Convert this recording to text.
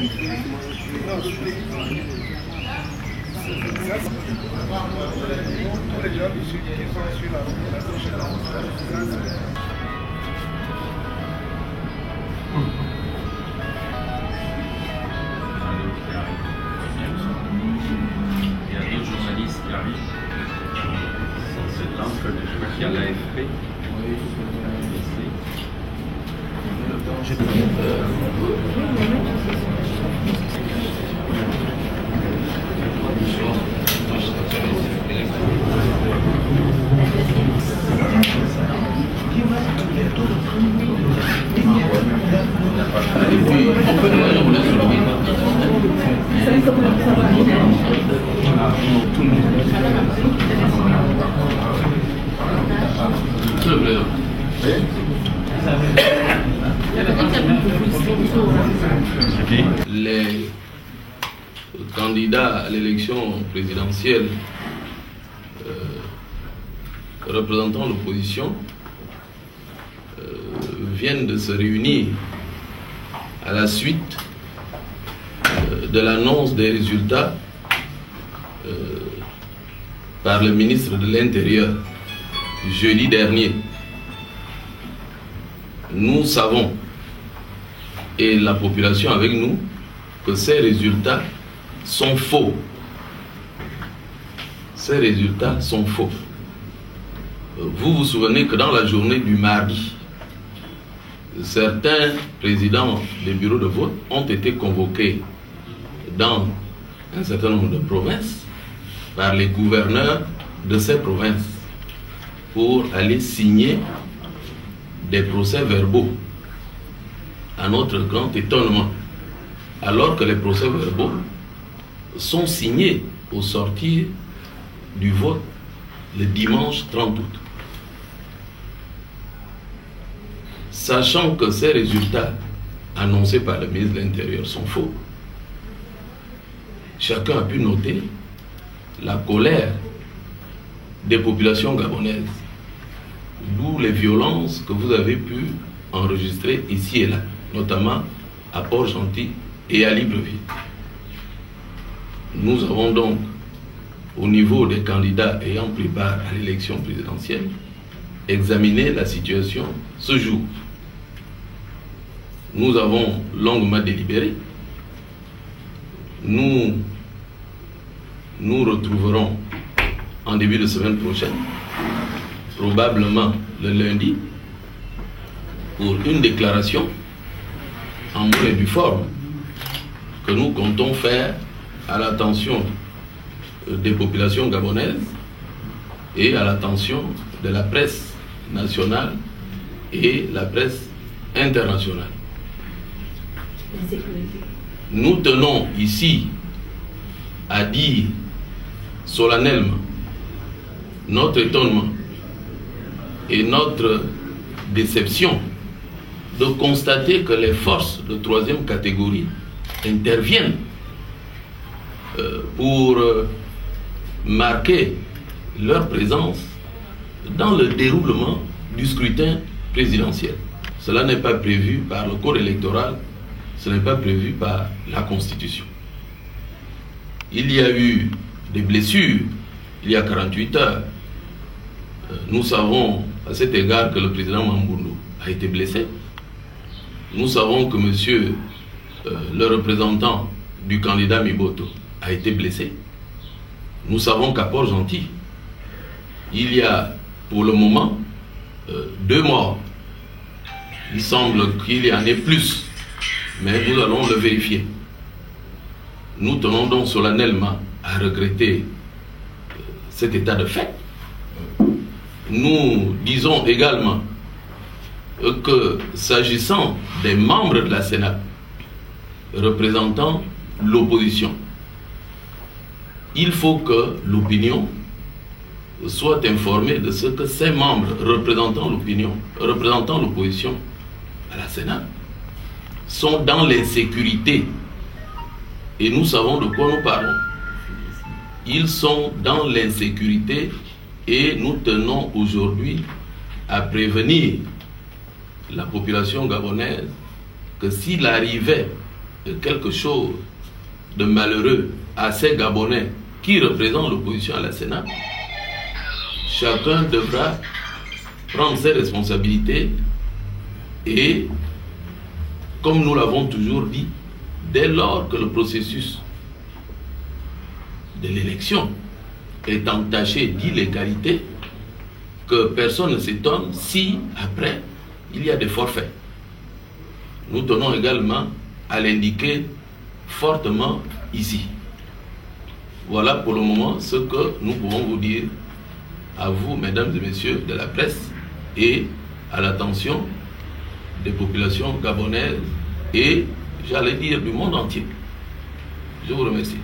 Il y a d'autres journalistes qui arrivent. C'est là que je crois qu'il y a l'AFP. Les candidats à l'élection présidentielle représentant l'opposition viennent de se réunir à la suite de l'annonce des résultats par le ministre de l'Intérieur jeudi dernier. Nous savons, et la population avec nous, que ces résultats sont faux. Ces résultats sont faux. Vous vous souvenez que dans la journée du mardi, certains présidents des bureaux de vote ont été convoqués dans un certain nombre de provinces par les gouverneurs de ces provinces pour aller signer des procès-verbaux, à notre grand étonnement, alors que les procès-verbaux sont signés au sortir du vote le dimanche 30 août. Sachant que ces résultats annoncés par le ministre de l'Intérieur sont faux, chacun a pu noter la colère des populations gabonaises, d'où les violences que vous avez pu enregistrer ici et là, notamment à Port-Gentil et à Libreville. Nous avons donc, au niveau des candidats ayant pris part à l'élection présidentielle, examiné la situation ce jour. Nous avons longuement délibéré. Nous retrouverons en début de semaine prochaine, probablement le lundi, pour une déclaration en bonne et due forme que nous comptons faire à l'attention des populations gabonaises et à l'attention de la presse nationale et la presse internationale. Nous tenons ici à dire solennellement notre étonnement et notre déception de constater que les forces de troisième catégorie interviennent pour marquer leur présence dans le déroulement du scrutin présidentiel. Cela n'est pas prévu par le code électoral, ce n'est pas prévu par la Constitution. Il y a eu des blessures il y a 48 heures. Nous savons à cet égard que le président Mamboundou a été blessé. Nous savons que monsieur le représentant du candidat Miboto a été blessé. Nous savons qu'à Port-Gentil, il y a pour le moment 2 morts. Il semble qu'il y en ait plus, mais nous allons le vérifier. Nous tenons donc solennellement à regretter cet état de fait. Nous disons également que s'agissant des membres de la Sénat représentant l'opposition, il faut que l'opinion soit informée de ce que ces membres représentant l'opposition à la Sénat sont dans l'insécurité. Et nous savons de quoi nous parlons. Ils sont dans l'insécurité et nous tenons aujourd'hui à prévenir la population gabonaise que s'il arrivait quelque chose de malheureux à ces Gabonais qui représentent l'opposition à la Sénat, chacun devra prendre ses responsabilités et, comme nous l'avons toujours dit, dès lors que le processus de l'élection est entaché d'illégalité, que personne ne s'étonne si, après, il y a des forfaits. Nous tenons également à l'indiquer fortement ici. Voilà pour le moment ce que nous pouvons vous dire à vous, mesdames et messieurs de la presse, et à l'attention des populations gabonaises et, j'allais dire, du monde entier. Je vous remercie.